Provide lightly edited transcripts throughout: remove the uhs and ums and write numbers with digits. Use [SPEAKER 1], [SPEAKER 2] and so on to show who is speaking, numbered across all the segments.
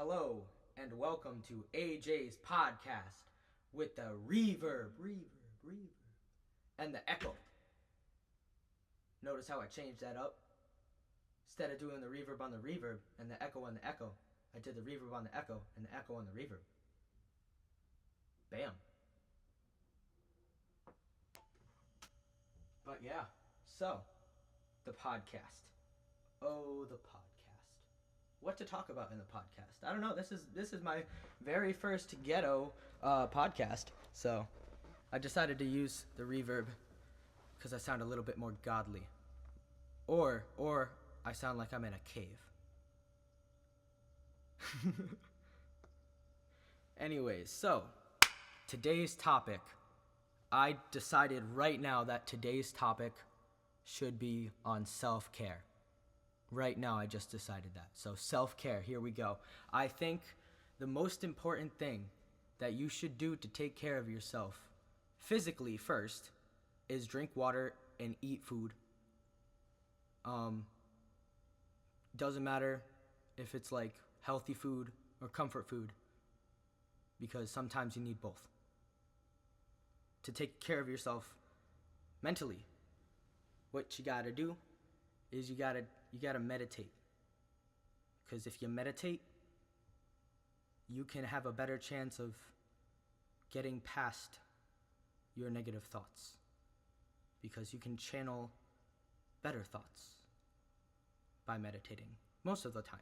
[SPEAKER 1] Hello and welcome to AJ's podcast with the reverb, and the echo. Notice how I changed that up? Instead of doing the reverb on the reverb and the echo on the echo, I did the reverb on the echo and the echo on the reverb. Bam. But yeah, so the podcast. Oh, the podcast. What to talk about in the podcast? I don't know. This is my very first ghetto podcast, so I decided to use the reverb because I sound a little bit more godly, or I sound like I'm in a cave. Anyways, so today's topic. I decided right now that today's topic should be on self-care. Right now, I just decided that. So, self-care, here we go. I think the most important thing that you should do to take care of yourself, physically first, is drink water and eat food. Doesn't matter if it's like healthy food or comfort food, because sometimes you need both. To take care of yourself mentally, what you gotta do is you gotta meditate. Because if you meditate, you can have a better chance of getting past your negative thoughts. Because you can channel better thoughts by meditating most of the time.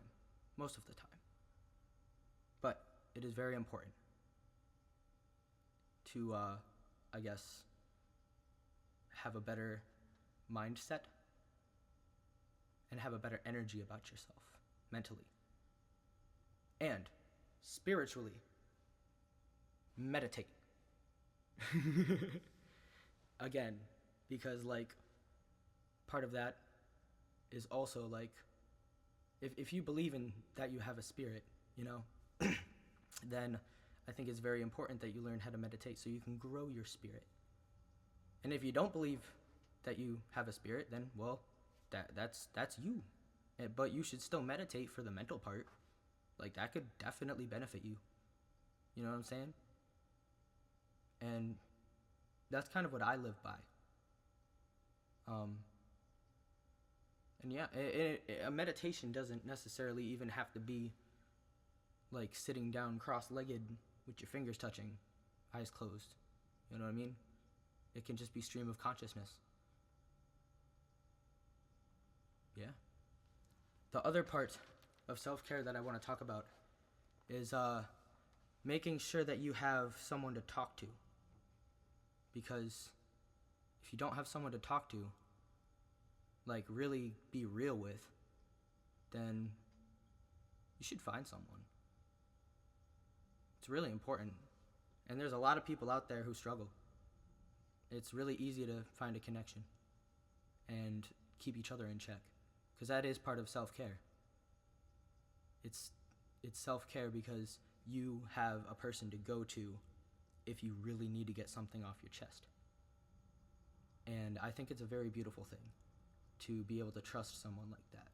[SPEAKER 1] But it is very important to, I guess, have a better mindset and have a better energy about yourself mentally and spiritually. Meditate. Again, because like part of that is also like if you believe in that you have a spirit, then I think it's very important that you learn how to meditate so you can grow your spirit. And if you don't believe that you have a spirit, then well, that's you. But you should still meditate for the mental part. Like that could definitely benefit you. You know what I'm saying? And that's kind of what I live by. And yeah, a meditation doesn't necessarily even have to be like sitting down cross-legged with your fingers touching, eyes closed. You know what I mean? It can just be stream of consciousness. Yeah. The other part of self-care that I want to talk about is making sure that you have someone to talk to. Because if you don't have someone to talk to, like really be real with, then you should find someone. It's really important. And there's a lot of people out there who struggle. It's really easy to find a connection and keep each other in check. Because that is part of self-care. It's self-care because you have a person to go to if you really need to get something off your chest. And I think it's a very beautiful thing to be able to trust someone like that.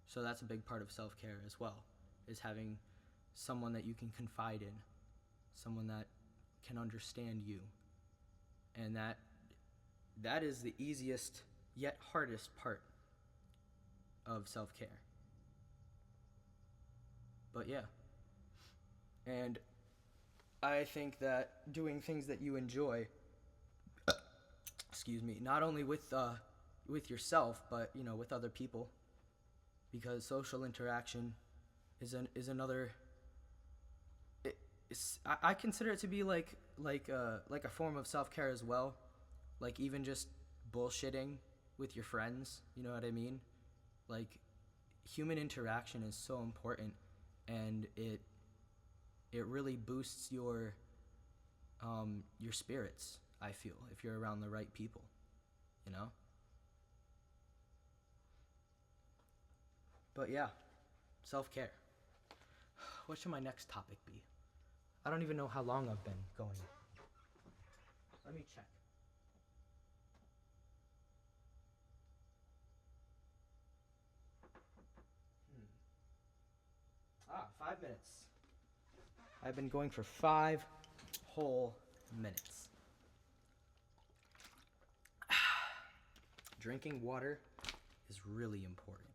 [SPEAKER 1] So that's a big part of self-care as well, is having someone that you can confide in, someone that can understand you. And that is the easiest yet hardest part of self-care. But yeah. And I think that doing things that you enjoy, not only with yourself, but with other people, because social interaction is another. I consider it to be like a form of self-care as well, like even just bullshitting with your friends. You know what I mean? Like human interaction is so important, and it really boosts your spirits, I feel, if you're around the right people, But yeah, self-care. What should my next topic be? I don't even know how long I've been going. Let me check. 5 minutes. I've been going for 5 whole minutes. Drinking water is really important.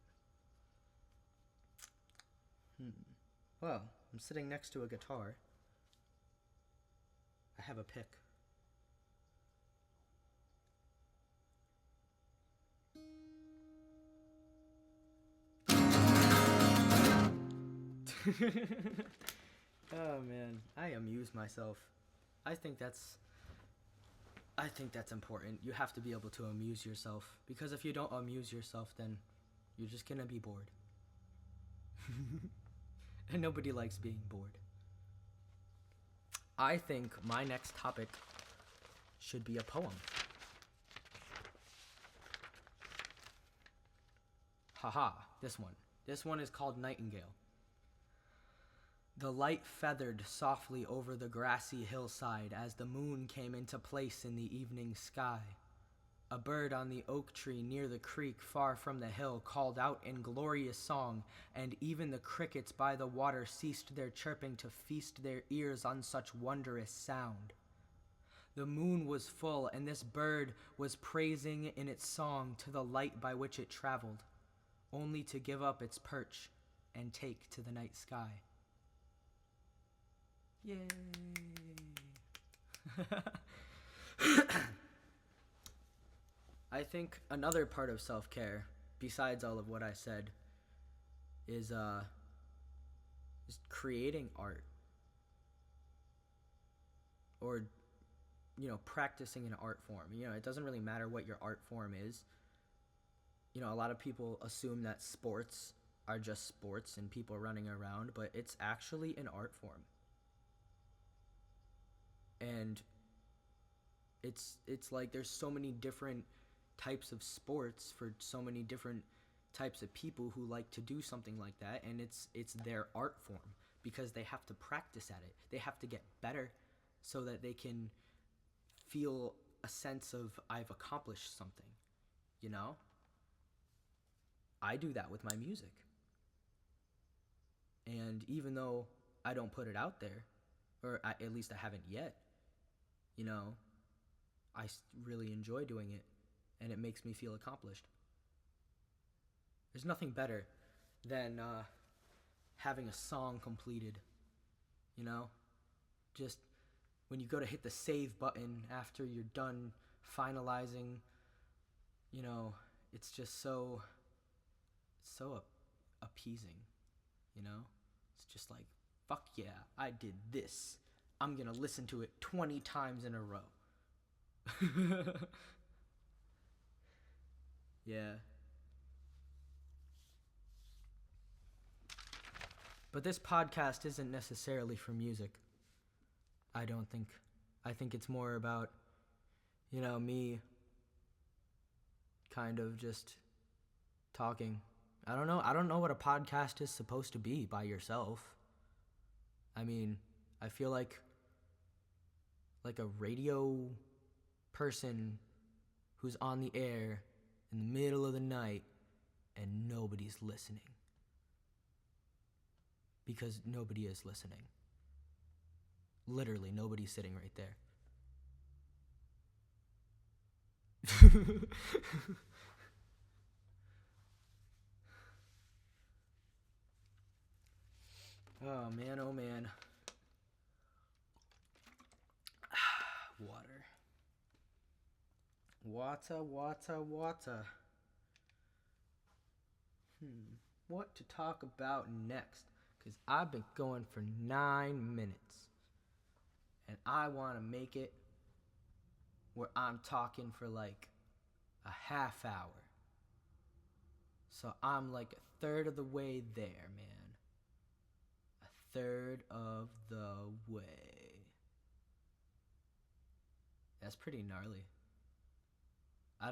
[SPEAKER 1] Well, I'm sitting next to a guitar. I have a pick. Oh man, I amuse myself. I think that's important. You have to be able to amuse yourself, because if you don't amuse yourself, then you're just gonna be bored. And nobody likes being bored. I think my next topic should be a poem. Haha, this one. This one is called Nightingale. The light feathered softly over the grassy hillside as the moon came into place in the evening sky. A bird on the oak tree near the creek far from the hill called out in glorious song, and even the crickets by the water ceased their chirping to feast their ears on such wondrous sound. The moon was full, and this bird was praising in its song to the light by which it traveled, only to give up its perch and take to the night sky. Yay! I think another part of self-care, besides all of what I said, is creating art. Or, practicing an art form. It doesn't really matter what your art form is. A lot of people assume that sports are just sports and people running around, but it's actually an art form. And it's like there's so many different types of sports for so many different types of people who like to do something like that, and it's their art form, because they have to practice at it. They have to get better so that they can feel a sense of, I've accomplished something, I do that with my music. And even though I don't put it out there, or at least I haven't yet, I really enjoy doing it, and it makes me feel accomplished. There's nothing better than having a song completed, just when you go to hit the save button after you're done finalizing, it's just so appeasing, It's just like, fuck yeah, I did this. I'm gonna listen to it 20 times in a row. Yeah. But this podcast isn't necessarily for music. I don't think. I think it's more about, me kind of just talking. I don't know. I don't know what a podcast is supposed to be by yourself. I mean, I feel like a radio person who's on the air in the middle of the night and nobody's listening. Because nobody is listening. Literally, nobody's sitting right there. Oh man, oh man. Water. Water. What to talk about next? Because I've been going for 9 minutes. And I want to make it where I'm talking for like a half hour. So I'm like a third of the way there, man. A third of the way. That's pretty gnarly. I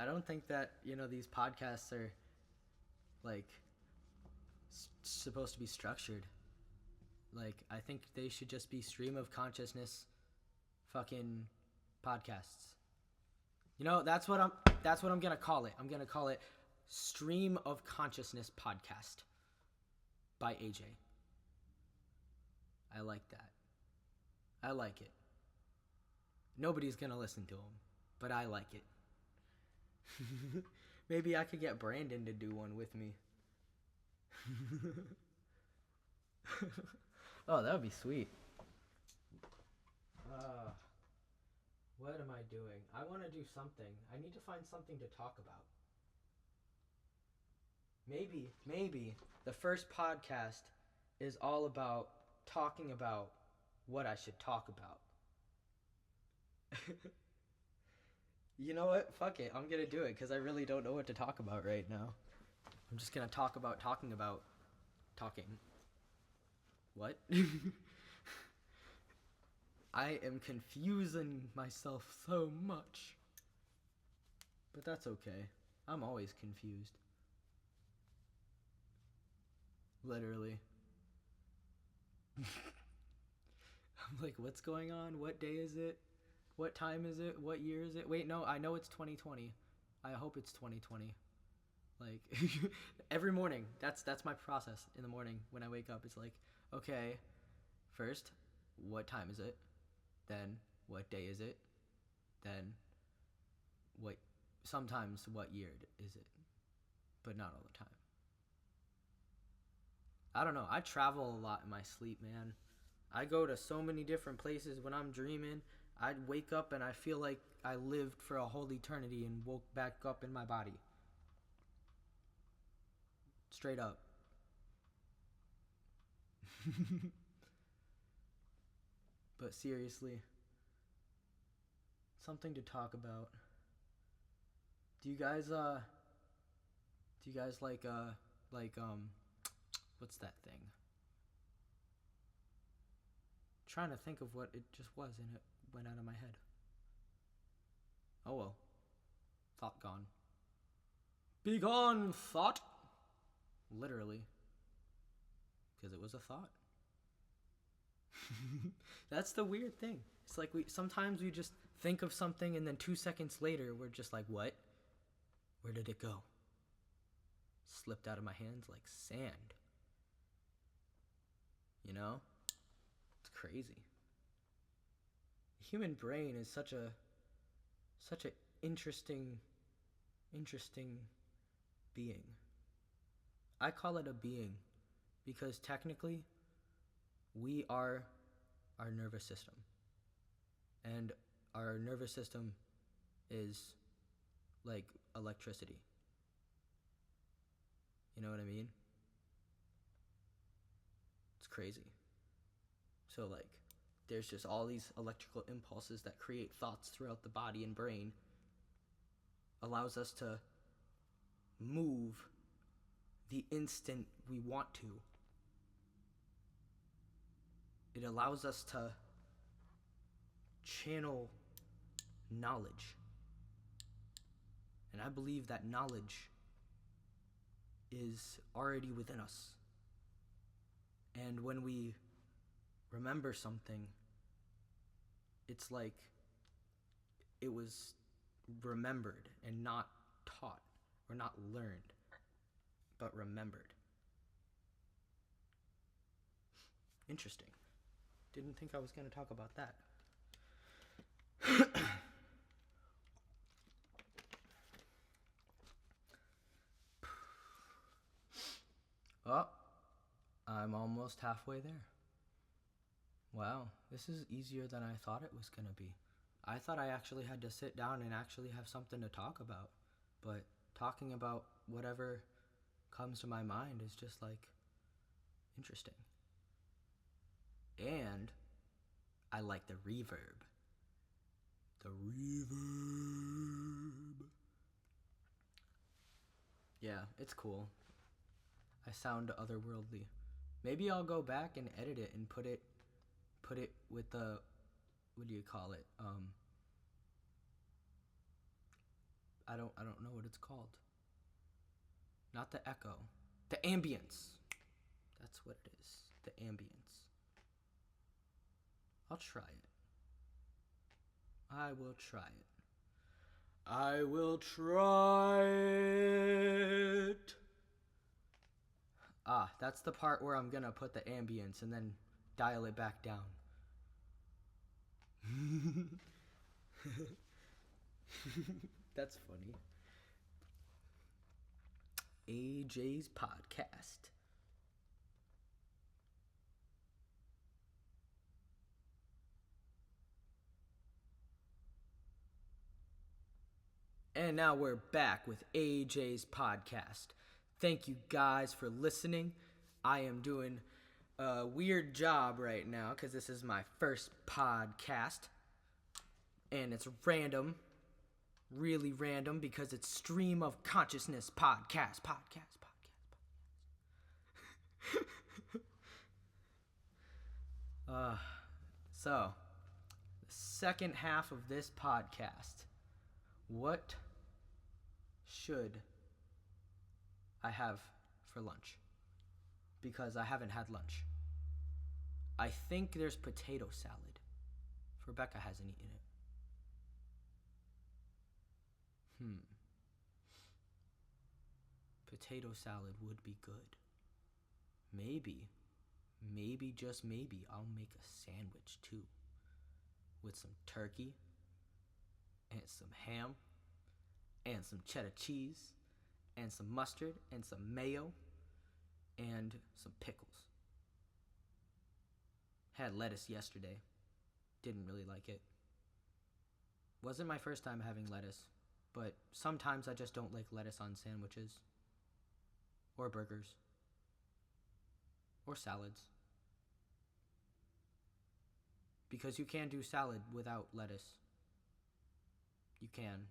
[SPEAKER 1] don't think that, these podcasts are like supposed to be structured. Like, I think they should just be stream of consciousness fucking podcasts. That's what I'm gonna call it. I'm gonna call it Stream of Consciousness Podcast by AJ. I like that. I like it. Nobody's gonna listen to him, but I like it. Maybe I could get Brandon to do one with me. Oh, that would be sweet. Uh, what am I doing? I want to do something. I need to find something to talk about. Maybe the first podcast is all about talking about what I should talk about. You know what? Fuck it. I'm gonna do it because I really don't know what to talk about right now. I'm just gonna talk about talking about talking. What? I am confusing myself so much. But that's okay. I'm always confused. Literally. I'm like, what's going on? What day is it? What time is it? What year is it? Wait, no, I know it's 2020. I hope it's 2020. Like every morning, that's my process in the morning when I wake up. It's like, okay, first, what time is it? Then, what day is it? Then, what? Sometimes, what year is it? But not all the time. I don't know. I travel a lot in my sleep, man. I go to so many different places when I'm dreaming. I wake up and I feel like I lived for a whole eternity and woke back up in my body. Straight up. But seriously, something to talk about. Do you guys like what's that thing? Trying to think of what it just was and it went out of my head. Oh well. Thought gone. Be gone, thought. Literally. Because it was a thought. That's the weird thing. It's like sometimes we just think of something and then 2 seconds later we're just like, what? Where did it go? Slipped out of my hands like sand. You know? It's crazy. The human brain is such a interesting being. I call it a being because technically we are our nervous system. And our nervous system is like electricity. You know what I mean? It's crazy. So like there's just all these electrical impulses that create thoughts throughout the body and brain, allows us to move the instant we want to. It allows us to channel knowledge. And I believe that knowledge is already within us. And when we remember something, it's like it was remembered and not taught or not learned, but remembered. Interesting. Didn't think I was going to talk about that. Oh, I'm almost halfway there. Wow, this is easier than I thought it was going to be. I thought I actually had to sit down and actually have something to talk about. But talking about whatever comes to my mind is just like interesting. And I like the reverb. The reverb. Yeah, it's cool. I sound otherworldly. Maybe I'll go back and edit it and put it with the, what do you call it? I don't know what it's called. Not the echo. The ambience. That's what it is. The ambience. I'll try it. I will try it. I will try it. Ah, that's the part where I'm gonna put the ambience and then dial it back down. That's funny. AJ's podcast. And now we're back with AJ's podcast. Thank you guys for listening. I am doing a weird job right now because this is my first podcast. And it's random. Really random because it's Stream of Consciousness podcast. So, the second half of this podcast. What should I have for lunch? Because I haven't had lunch. I think there's potato salad. Rebecca hasn't eaten it. Potato salad would be good. Maybe, just maybe, I'll make a sandwich too. With some turkey, and some ham, and some cheddar cheese, and some mustard, and some mayo, and some pickles. Had lettuce yesterday. Didn't really like it. Wasn't my first time having lettuce, but sometimes I just don't like lettuce on sandwiches, or burgers, or salads. Because you can do salad without lettuce. You can.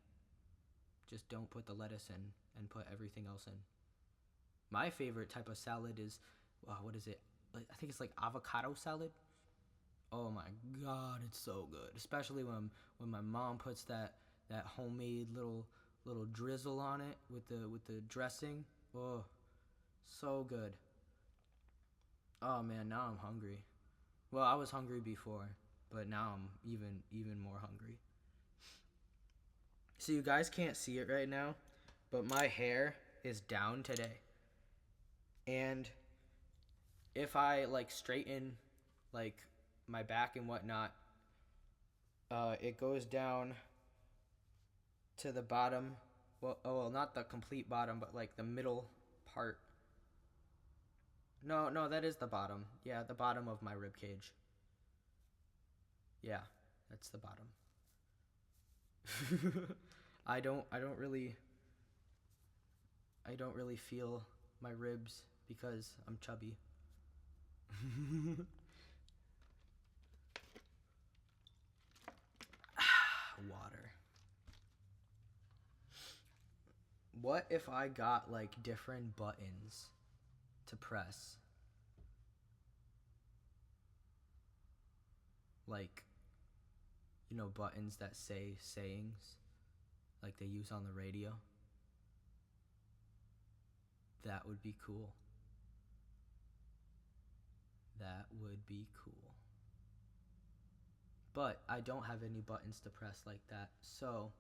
[SPEAKER 1] Just don't put the lettuce in and put everything else in. My favorite type of salad is, what is it? I think it's like avocado salad. Oh my god, it's so good. Especially when my mom puts that homemade little drizzle on it with the dressing. Oh, so good. Oh man, now I'm hungry. Well, I was hungry before, but now I'm even more hungry. So you guys can't see it right now, but my hair is down today. And if I straighten my back and whatnot, it goes down to the bottom. Well, not the complete bottom, but the middle part. No, that is the bottom. Yeah, the bottom of my rib cage. Yeah, that's the bottom. I don't really feel my ribs because I'm chubby. Water. What if I got different buttons to press? Buttons that say sayings like they use on the radio. That would be cool. That would be cool. But I don't have any buttons to press like that, so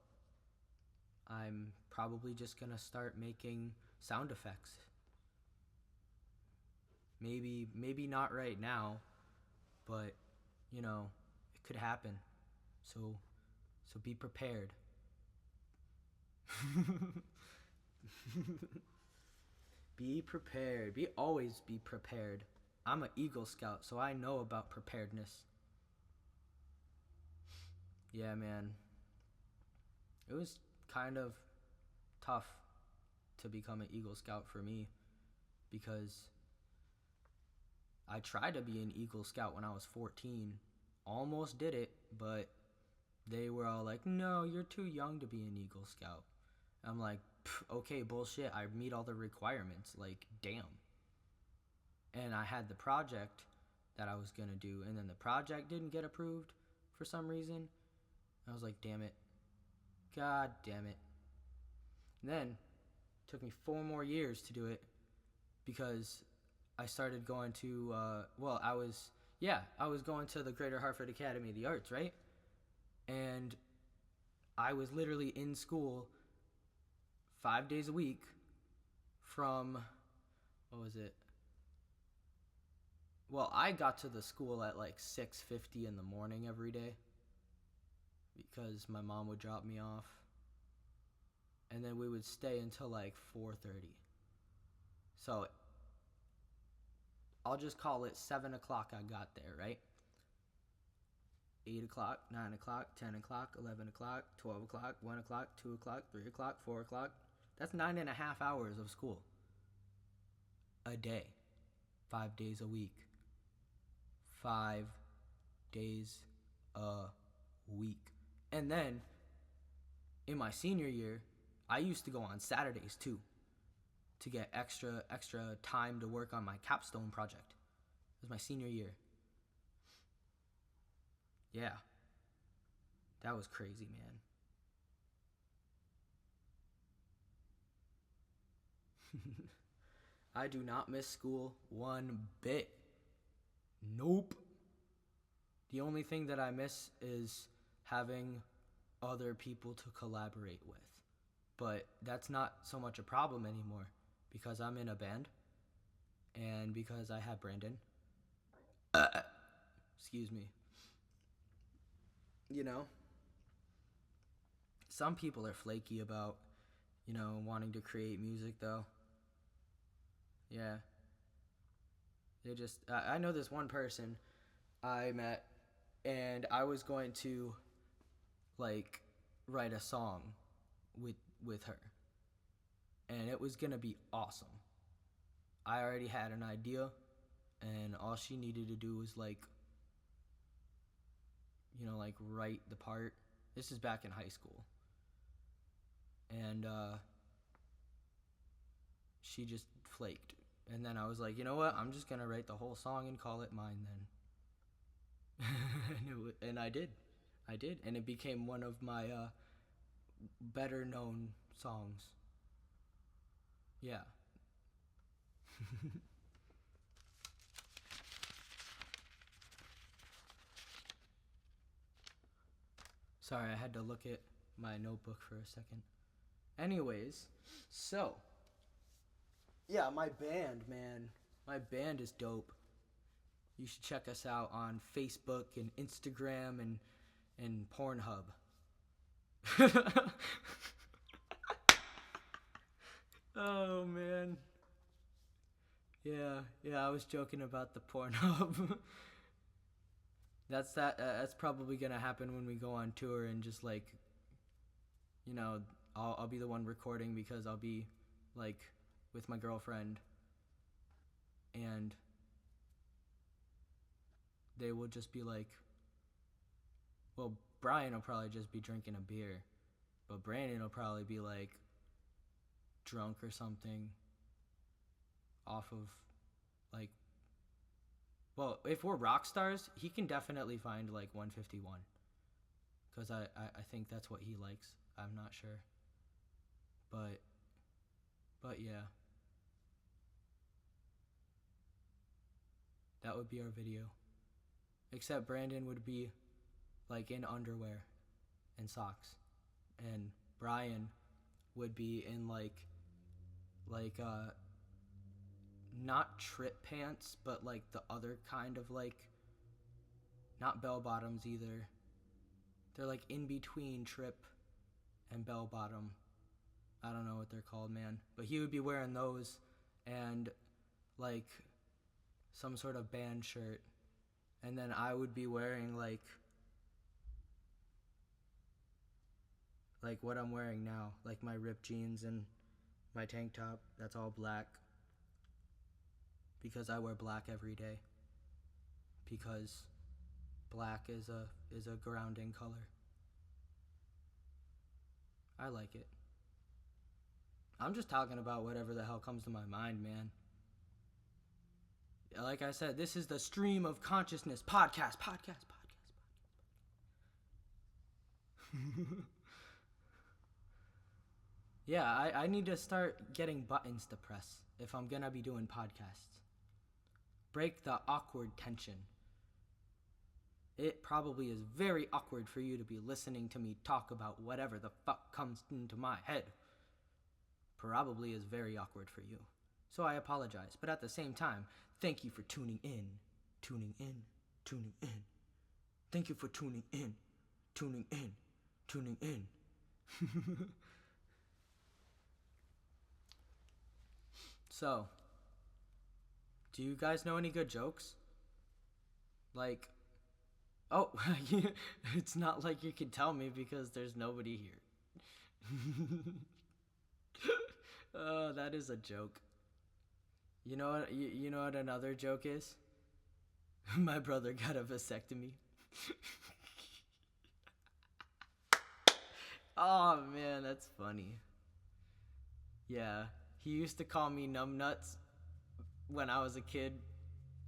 [SPEAKER 1] I'm probably just gonna start making sound effects. Maybe not right now, but it could happen. So be prepared. Be prepared. Always be prepared. I'm an Eagle Scout, so I know about preparedness. Yeah, man. It was kind of tough to become an Eagle Scout for me because I tried to be an Eagle Scout when I was 14. Almost did it, but they were all like, no, you're too young to be an Eagle Scout. I'm like, okay, bullshit. I meet all the requirements. Damn. And I had the project that I was going to do, and then the project didn't get approved for some reason. I was like, damn it. God damn it. And then it took me 4 more years to do it because I started going to, I was going to the Greater Hartford Academy of the Arts, right? And I was literally in school 5 days a week from, Well, I got to the school at like 6:50 in the morning every day because my mom would drop me off, and then we would stay until like 4:30. So I'll just call it 7 o'clock. I got there, right? 8 o'clock, 9 o'clock, 10 o'clock, 11 o'clock, 12 o'clock, 1 o'clock, 2 o'clock, 3 o'clock, 4 o'clock. That's 9.5 hours of school a day, 5 days a week. 5 days a week. And then in my senior year, I used to go on Saturdays too to get extra time to work on my capstone project. It was my senior year. Yeah. That was crazy, man. I do not miss school one bit. Nope. The only thing that I miss is having other people to collaborate with. But that's not so much a problem anymore because I'm in a band and because I have Brandon. Excuse me. You know, some people are flaky about, wanting to create music though. Yeah. I know this one person I met, and I was going to, like, write a song with her. And it was gonna be awesome. I already had an idea, and all she needed to do was, like, write the part. This is back in high school. And, she just flaked. And then I was like, you know what? I'm just gonna write the whole song and call it mine then. And I did. And it became one of my better known songs. Yeah. Sorry, I had to look at my notebook for a second. Anyways, so yeah, my band, man. My band is dope. You should check us out on Facebook and Instagram and Pornhub. Oh man. Yeah, I was joking about the Pornhub. That's probably gonna happen when we go on tour and just like, I'll be the one recording because I'll be like with my girlfriend, and they will just be like, well, Brian will probably just be drinking a beer, but Brandon will probably be like drunk or something off of like, well, if we're rock stars, he can definitely find like 151 because I think that's what he likes. I'm not sure, but yeah, that would be our video, except Brandon would be like in underwear and socks, and Brian would be in like not trip pants, but like the other kind of like, not bell bottoms either. They're like in between trip and bell bottom. I don't know what they're called, man. But he would be wearing those and like some sort of band shirt. And then I would be wearing like what I'm wearing now, like my ripped jeans and my tank top. That's all black because I wear black every day. Because black is a grounding color. I like it. I'm just talking about whatever the hell comes to my mind, man. Like I said, this is the Stream of Consciousness podcast. Yeah, I need to start getting buttons to press if I'm gonna be doing podcasts. Break the awkward tension. It probably is very awkward for you to be listening to me talk about whatever the fuck comes into my head. Probably is very awkward for you. So I apologize, but at the same time, thank you for tuning in. tuning in, tuning in. Thank you for tuning in, tuning in, tuning in. So, do you guys know any good jokes? Like, oh, it's not like you can tell me because there's nobody here. Oh, that is a joke. You know what? You know what another joke is? My brother got a vasectomy. Oh man, that's funny. Yeah, he used to call me numbnuts when I was a kid,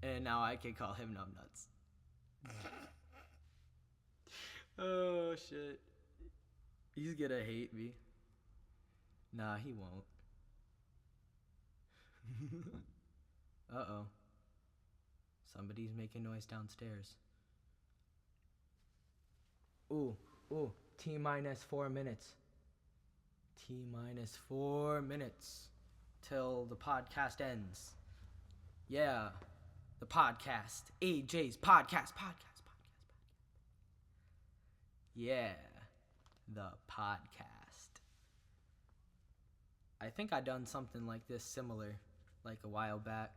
[SPEAKER 1] and now I can call him numbnuts. Oh shit. He's gonna hate me. Nah, he won't. Uh-oh. Somebody's making noise downstairs. Ooh, ooh. T minus 4 minutes. T minus 4 minutes till the podcast ends. Yeah. The podcast. AJ's podcast. Yeah. The podcast. I think I done something like this similar, like a while back.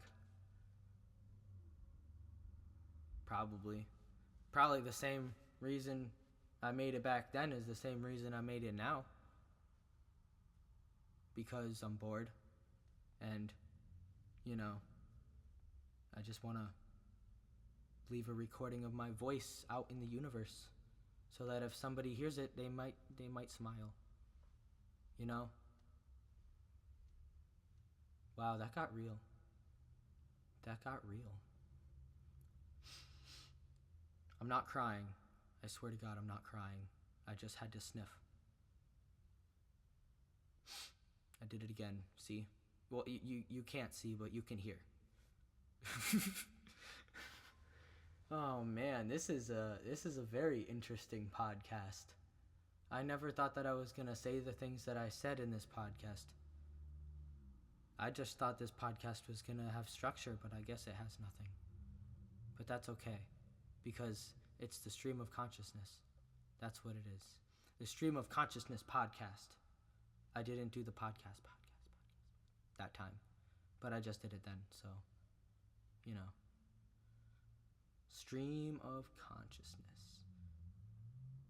[SPEAKER 1] Probably the same reason I made it back then is the same reason I made it now. Because I'm bored and, I just want to leave a recording of my voice out in the universe so that if somebody hears it, they might smile. You know? Wow, that got real. I'm not crying. I swear to God, I'm not crying. I just had to sniff. I did it again. See? Well, you can't see, but you can hear. Oh man, this is a very interesting podcast. I never thought that I was gonna say the things that I said in this podcast. I just thought this podcast was gonna have structure, but I guess it has nothing. But that's okay, because it's the stream of consciousness. That's what it is. The stream of consciousness podcast. I didn't do the podcast that time, but I just did it then, so, Stream of consciousness.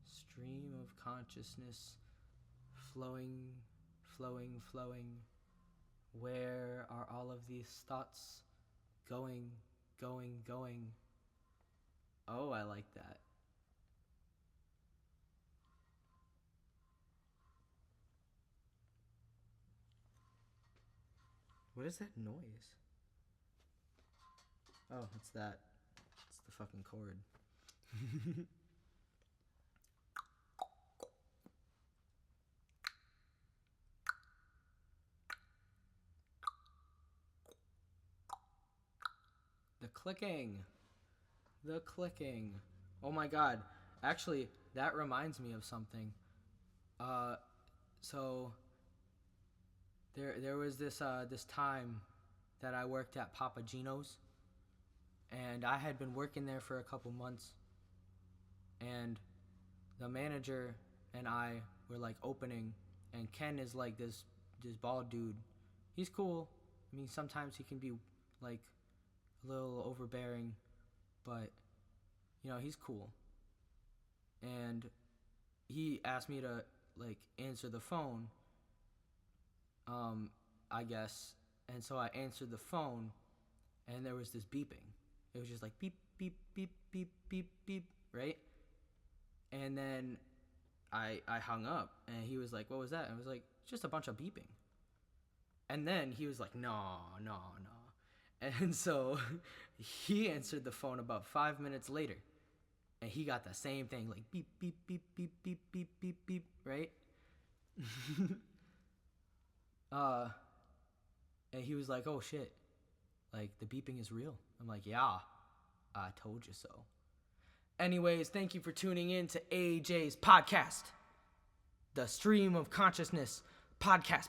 [SPEAKER 1] Stream of consciousness. Flowing. Where are all of these thoughts going? Oh, I like that. What is that noise? Oh, it's that. It's the fucking cord. The clicking. Oh my god. Actually, that reminds me of something. So there was this time that I worked at Papa Gino's, and I had been working there for a couple months, and the manager and I were like opening, and Ken is like this bald dude. He's cool. I mean, sometimes he can be like a little overbearing, but he's cool. And he asked me to like answer the phone, I guess. And so I answered the phone, and there was this beeping. It was just like beep, beep, beep, beep, beep, beep, right? And then I hung up, and he was like, what was that? And I was like, just a bunch of beeping. And then he was like, no. And so he answered the phone about 5 minutes later, and he got the same thing, like beep, beep, beep, beep, beep, beep, beep, beep, right? And he was like, oh shit, like the beeping is real. I'm like, yeah, I told you so. Anyways, thank you for tuning in to AJ's podcast, the Stream of Consciousness podcast.